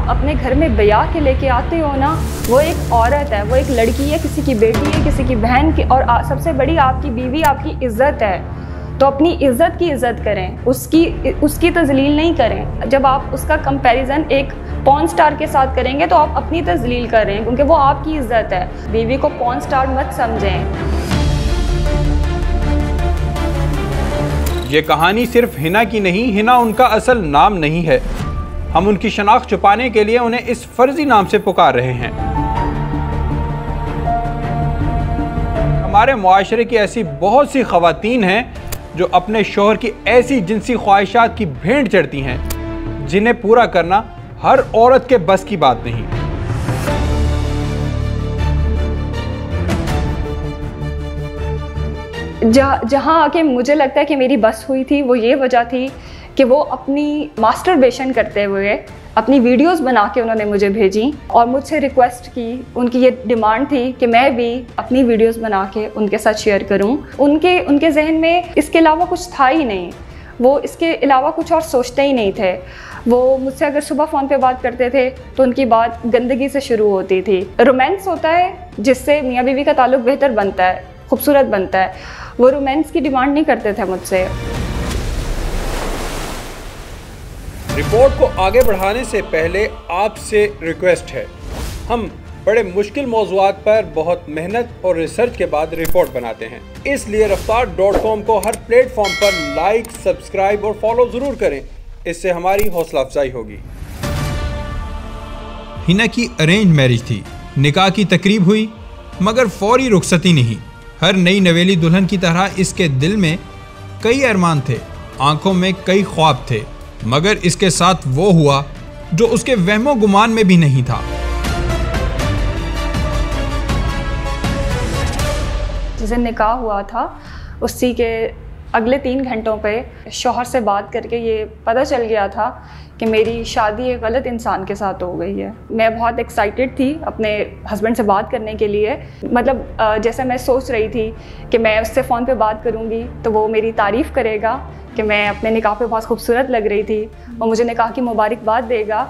आप अपने घर में ब्याह के लेके आते हो ना, वो एक औरत है, वो एक लड़की है, किसी की बेटी है, किसी की बहन की, और सबसे बड़ी आपकी बीवी आपकी इज़्ज़त है। तो अपनी इज़्ज़त की इज़्ज़त करें, उसकी तज़लील नहीं करें। जब आप उसका कंपैरिजन एक पॉर्न स्टार के साथ करेंगे तो आप अपनी तज़लील कर रहे हैं, क्योंकि वो आपकी इज़्ज़त है। बीवी को पॉर्न स्टार मत समझें। ये कहानी सिर्फ हिना की नहीं, हिना उनका असल नाम नहीं है। हम उनकी शनाख्त छुपाने के लिए उन्हें इस फर्जी नाम से पुकार रहे हैं। हमारे मुआशरे की ऐसी बहुत सी ख़वातीन हैं जो अपने शौहर की ऐसी जिनसी ख्वाहिशात की भेंट चढ़ती हैं जिन्हें पूरा करना हर औरत के बस की बात नहीं। जहाँ आके मुझे लगता है कि मेरी बस हुई थी, वो ये वजह थी कि वो अपनी मास्टरबेशन करते हुए अपनी वीडियोस बना के उन्होंने मुझे भेजी और मुझसे रिक्वेस्ट की। उनकी ये डिमांड थी कि मैं भी अपनी वीडियोस बना के उनके साथ शेयर करूं। उनके जहन में इसके अलावा कुछ था ही नहीं, वो इसके अलावा कुछ और सोचते ही नहीं थे। वो मुझसे अगर सुबह फ़ोन पे बात करते थे तो उनकी बात गंदगी से शुरू होती थी। रोमांस होता है जिससे मियाँ बीवी का ताल्लुक बेहतर बनता है, खूबसूरत बनता है। वो रोमांस की डिमांड नहीं करते थे मुझसे। रिपोर्ट को आगे बढ़ाने से पहले आपसे रिक्वेस्ट है, हम बड़े मुश्किल मौज़ूआत पर बहुत मेहनत और रिसर्च के बाद रिपोर्ट बनाते हैं, इसलिए रफ्तार.com को हर प्लेटफॉर्म पर लाइक, सब्सक्राइब और फॉलो ज़रूर करें। इससे हमारी हौसला अफजाई होगी। हिना की अरेंज मैरिज थी, निकाह की तकरीब हुई मगर फौरी रुखसती नहीं। हर नई नवेली दुल्हन की तरह इसके दिल में कई अरमान थे, आंखों में कई ख्वाब थे, मगर इसके साथ वो हुआ जो उसके वहमो गुमान में भी नहीं था। जिस दिन निकाह हुआ था उसी के अगले 3 घंटों पे शौहर से बात करके ये पता चल गया था कि मेरी शादी एक गलत इंसान के साथ हो गई है। मैं बहुत एक्साइटेड थी अपने हस्बैंड से बात करने के लिए। मतलब जैसे मैं सोच रही थी कि मैं उससे फ़ोन पे बात करूँगी तो वो मेरी तारीफ़ करेगा कि मैं अपने निकाह पे बहुत खूबसूरत लग रही थी, वो मुझे निकाह की मुबारकबाद देगा।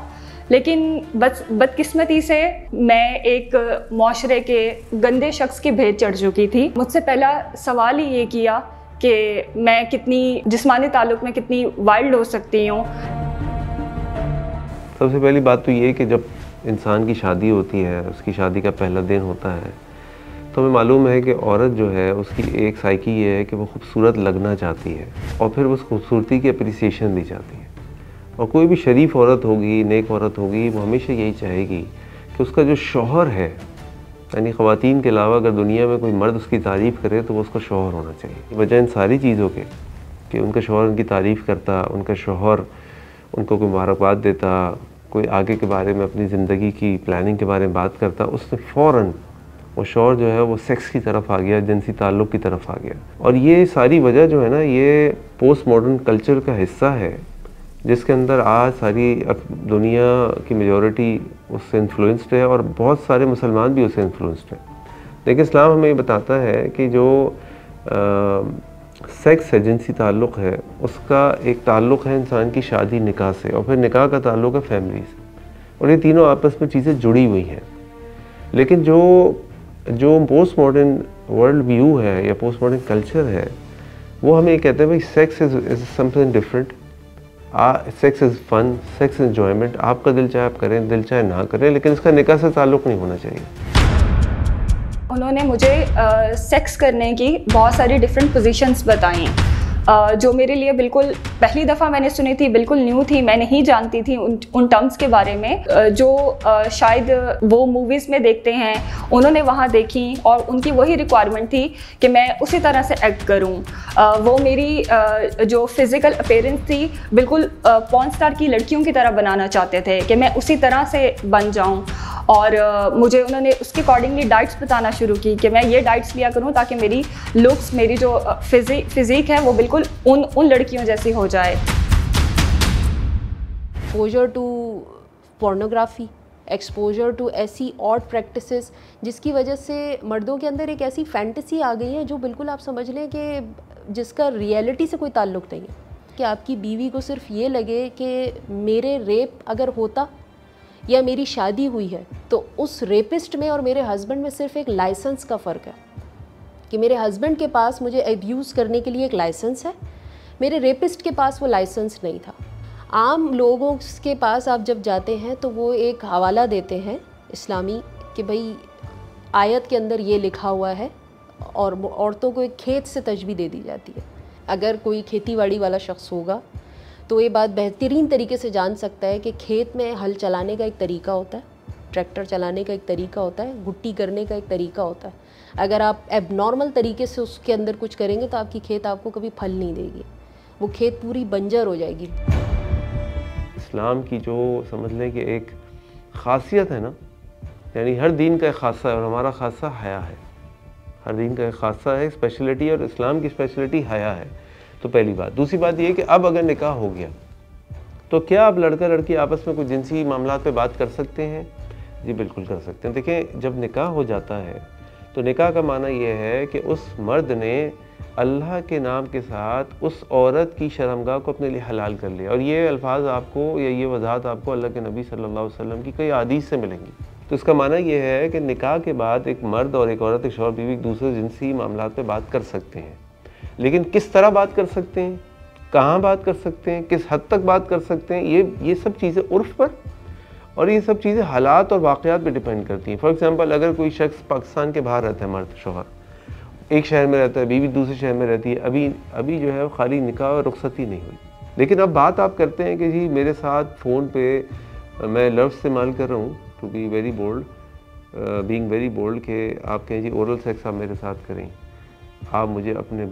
लेकिन बदकिस्मती से मैं एक माशरे के गंदे शख्स की भेंट चढ़ चुकी थी। मुझसे पहला सवाल ही ये किया कि मैं कितनी जिस्मानी ताल्लुक़ में कितनी वाइल्ड हो सकती हूँ। सबसे पहली बात तो ये कि जब इंसान की शादी होती है, उसकी शादी का पहला दिन होता है, तो हमें मालूम है कि औरत जो है उसकी एक साइकी ये है कि वो खूबसूरत लगना चाहती है और फिर उस खूबसूरती की अप्रिसिएशन दी जाती है। और कोई भी शरीफ औरत होगी, नेक औरत होगी, वो हमेशा यही चाहेगी कि उसका जो शौहर है, यानी ख़वातीन के अलावा अगर दुनिया में कोई मर्द उसकी तारीफ़ करे तो वो उसका शौहर होना चाहिए। वजह इन सारी चीज़ों के कि उनका शौहर उनकी तारीफ़ करता, उनका शौहर उनको कोई मुबारकबाद देता, कोई आगे के बारे में अपनी ज़िंदगी की प्लानिंग के बारे में बात करता, उससे फ़ौरन वो शौहर जो है वो सेक्स की तरफ आ गया, जिनसी ताल्लुक़ की तरफ आ गया। और ये सारी वजह जो है ना, ये पोस्ट मॉडर्न कल्चर का हिस्सा है जिसके अंदर आज सारी दुनिया की मेजॉरिटी उससे इन्फ्लुएंस्ड है और बहुत सारे मुसलमान भी उससे इन्फ्लुएंस्ड हैं। लेकिन इस्लाम हमें ये बताता है कि जो सेक्स है, जिनसी ताल्लुक़ है, उसका एक ताल्लुक़ है इंसान की शादी निकाह से, और फिर निकाह का ताल्लुक़ है फैमिली से, और ये तीनों आपस में चीज़ें जुड़ी हुई हैं। लेकिन जो पोस्ट मॉडर्न वर्ल्ड व्यू है या पोस्ट मॉडर्न कल्चर है, वो हमें ये कहते हैं भाई sex is something different, sex is fun, sex enjoyment, आपका दिल चाहे आप करें, दिल चाहे ना करें, लेकिन इसका निकाह से ताल्लुक़ नहीं होना चाहिए। उन्होंने मुझे सेक्स करने की बहुत सारी डिफरेंट पोजीशंस बताई जो मेरे लिए बिल्कुल पहली दफ़ा मैंने सुनी थी, बिल्कुल न्यू थी, मैं नहीं जानती थी उन टर्म्स के बारे में जो शायद वो मूवीज़ में देखते हैं, उन्होंने वहाँ देखी और उनकी वही रिक्वायरमेंट थी कि मैं उसी तरह से एक्ट करूँ। वो मेरी जो फिज़िकल अपीयरेंस थी बिल्कुल पॉर्न स्टार की लड़कियों की तरह बनाना चाहते थे कि मैं उसी तरह से बन जाऊँ। और मुझे उन्होंने उसके अकॉर्डिंगली डाइट्स बताना शुरू की कि मैं ये डाइट्स लिया करूँ ताकि मेरी लुक्स, मेरी जो फिज़िक है वो बिल्कुल उन लड़कियों जैसी हो जाए। Exposure to pornography, exposure to ऐसी ऑड प्रैक्टिसेस जिसकी वजह से मर्दों के अंदर एक ऐसी फैंटेसी आ गई है जो बिल्कुल आप समझ लें कि जिसका रियलिटी से कोई ताल्लुक़ नहीं है। कि आपकी बीवी को सिर्फ ये लगे कि मेरे रेप अगर होता या मेरी शादी हुई है, तो उस रेपिस्ट में और मेरे हस्बैंड में सिर्फ एक लाइसेंस का फ़र्क है कि मेरे हस्बैंड के पास मुझे अब्यूज़ करने के लिए एक लाइसेंस है, मेरे रेपिस्ट के पास वो लाइसेंस नहीं था। आम लोगों के पास आप जब जाते हैं तो वो एक हवाला देते हैं इस्लामी कि भाई आयत के अंदर ये लिखा हुआ है, और औरतों को एक खेत से तजबीह दे दी जाती है। अगर कोई खेतीबाड़ी वाला शख्स होगा तो ये बात बेहतरीन तरीके से जान सकता है कि खेत में हल चलाने का एक तरीका होता है, ट्रैक्टर चलाने का एक तरीका होता है, गुट्टी करने का एक तरीका होता है। अगर आप एबनॉर्मल तरीके से उसके अंदर कुछ करेंगे तो आपकी खेत आपको कभी फल नहीं देगी, वो खेत पूरी बंजर हो जाएगी। इस्लाम की जो समझ लें कि एक ख़ासियत है ना, यानी हर दीन का एक ख़ासा है और हमारा ख़ासा हया है। हर दीन का एक ख़ासा है, स्पेशलिटी, और इस्लाम की स्पेशलिटी हया है। तो पहली बात। दूसरी बात ये है कि अब अगर निकाह हो गया तो क्या अब लड़का लड़की आपस में कुछ जिनसी मामलात पे बात कर सकते हैं? जी बिल्कुल कर सकते हैं। देखें, जब निकाह हो जाता है तो निकाह का माना ये है कि उस मर्द ने अल्लाह के नाम के साथ उस औरत की शर्मगाह को अपने लिए हलाल कर लिया। और ये अल्फाज आपको या ये वजाहत आपको अल्लाह के नबी सल्लल्लाहु अलैहि वसल्लम की कई हदीस से मिलेंगी। तो इसका माना ये है कि निकाह के बाद एक मर्द और एक औरत, एक शौहर बीवी, एक दूसरे जिनसी मामलात पे बात कर सकते हैं। लेकिन किस तरह बात कर सकते हैं, कहाँ बात कर सकते हैं, किस हद तक बात कर सकते हैं, ये सब चीज़ें उर्फ़ पर और ये सब चीज़ें हालात और वाक़यात पे डिपेंड करती हैं। फॉर एग्ज़ाम्पल, अगर कोई शख्स पाकिस्तान के बाहर रहता है, मर्द शौहर एक शहर में रहता है, बीवी दूसरे शहर में रहती है, अभी जो है वो खाली निकाह और रुखसती नहीं हुई, लेकिन अब बात आप करते हैं कि जी मेरे साथ फ़ोन पे मैं लफ्ज़ इस्तेमाल कर रहा हूँ, to be very bold, being very bold, कि आप कहें जी ओरल सेक्स आप मेरे साथ करें, आप मुझे अपने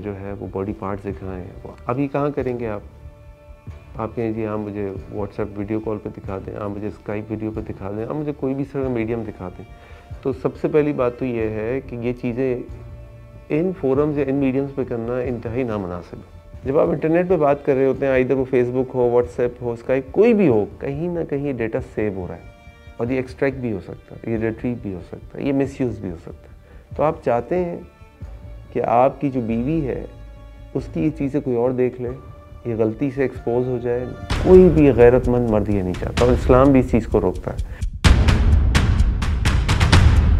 जो है वो बॉडी पार्ट्स दिखाएं। अभी कहाँ करेंगे आप कहें जी आप मुझे व्हाट्सएप वीडियो कॉल पे दिखा दें, आप मुझे स्काइप वीडियो पे दिखा दें, आप मुझे कोई भी तरह का मीडियम दिखा दें। तो सबसे पहली बात तो ये है कि ये चीज़ें इन फोरम्स या इन मीडियम्स पे करना इंतहाई नामुनासिब है। जब आप इंटरनेट पे बात कर रहे होते हैं, आइदर वो फेसबुक हो, व्हाट्सएप हो, स्काइप, कोई भी हो, कहीं ना कहीं डेटा सेव हो रहा है और ये एक्सट्रैक्ट भी हो सकता है, ये रिट्रीव भी हो सकता है, ये मिसयूज़ भी हो सकता है। तो आप चाहते हैं कि आपकी जो बीवी है उसकी ये चीज़ें कोई और देख ले, ये गलती से एक्सपोज हो जाए। कोई भी गैरतमंद मर्द ये नहीं चाहता और इस्लाम भी इस चीज़ को रोकता है।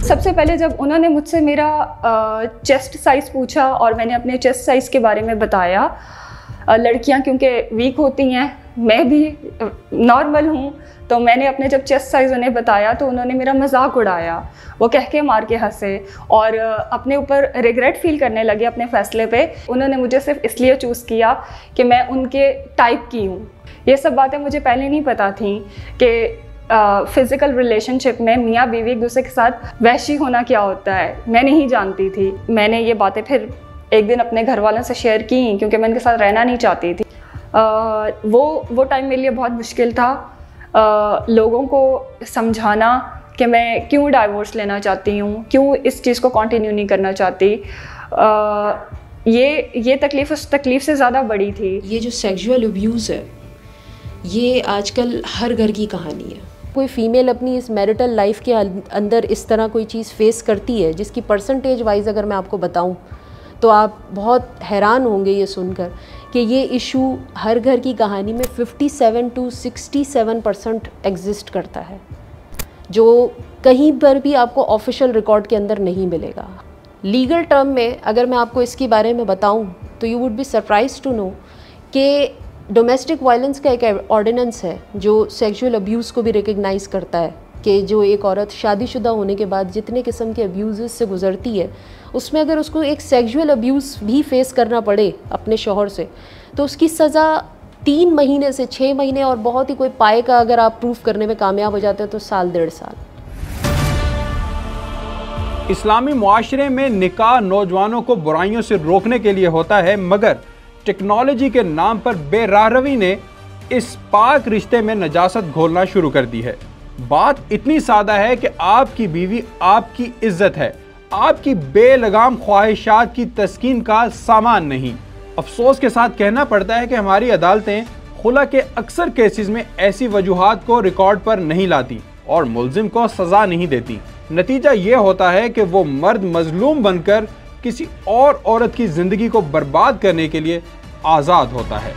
सबसे पहले जब उन्होंने मुझसे मेरा चेस्ट साइज़ पूछा और मैंने अपने चेस्ट साइज़ के बारे में बताया, लड़कियां क्योंकि वीक होती हैं, मैं भी नॉर्मल हूँ, तो मैंने अपने जब चेस्ट साइज़ उन्हें बताया तो उन्होंने मेरा मजाक उड़ाया, वो कह के मार के हंसे और अपने ऊपर रिग्रेट फील करने लगे अपने फ़ैसले पे। उन्होंने मुझे सिर्फ इसलिए चूज़ किया कि मैं उनके टाइप की हूँ। ये सब बातें मुझे पहले नहीं पता थी कि फ़िज़िकल रिलेशनशिप में मियाँ बीवी एक दूसरे के साथ वहशी होना क्या होता है, मैं नहीं जानती थी। मैंने ये बातें फिर एक दिन अपने घर वालों से शेयर की क्योंकि मैं उनके साथ रहना नहीं चाहती थी। वो टाइम मेरे लिए बहुत मुश्किल था, लोगों को समझाना कि मैं क्यों डाइवोर्स लेना चाहती हूँ, क्यों इस चीज़ को कंटिन्यू नहीं करना चाहती। ये तकलीफ़ उस तकलीफ़ से ज़्यादा बड़ी थी। ये जो सेक्सुअल अब्यूज़ है ये आजकल हर घर की कहानी है। कोई फ़ीमेल अपनी इस मैरिटल लाइफ के अंदर इस तरह कोई चीज़ फेस करती है जिसकी परसेंटेज वाइज अगर मैं आपको बताऊं तो आप बहुत हैरान होंगे ये सुनकर कि ये इशू हर घर की कहानी में 57 to 67% एग्जिस्ट करता है, जो कहीं पर भी आपको ऑफिशियल रिकॉर्ड के अंदर नहीं मिलेगा। लीगल टर्म में अगर मैं आपको इसके बारे में बताऊं तो you would be surprise to know कि डोमेस्टिक वायलेंस का एक ऑर्डिनेंस है जो सेक्सुअल अब्यूज़ को भी रिकग्नाइज़ करता है कि जो एक औरत शादीशुदा होने के बाद जितने किस्म के अब्यूज़ से गुज़रती है उसमें अगर उसको एक सेक्सुअल अब्यूज़ भी फेस करना पड़े अपने शौहर से तो उसकी सज़ा 3 महीने से 6 महीने और बहुत ही कोई पाए का अगर आप प्रूफ करने में कामयाब हो जाते हैं तो साल 1.5 साल। इस्लामी मुआशरे में निकाह नौजवानों को बुराइयों से रोकने के लिए होता है, मगर टेक्नोलॉजी के नाम पर बेरारवी ने इस पाक रिश्ते में नजासत घोलना शुरू कर दी है। बात इतनी सादा है कि आपकी बीवी आपकी इज्जत है, आपकी बेलगाम ख्वाहिशात की तस्कीन का सामान नहीं। अफसोस के साथ कहना पड़ता है कि हमारी अदालतें खुला के अक्सर केसेस में ऐसी वजूहात को रिकॉर्ड पर नहीं लाती और मुल्जिम को सजा नहीं देती। नतीजा ये होता है कि वो मर्द मजलूम बनकर किसी और औरत की जिंदगी को बर्बाद करने के लिए आज़ाद होता है।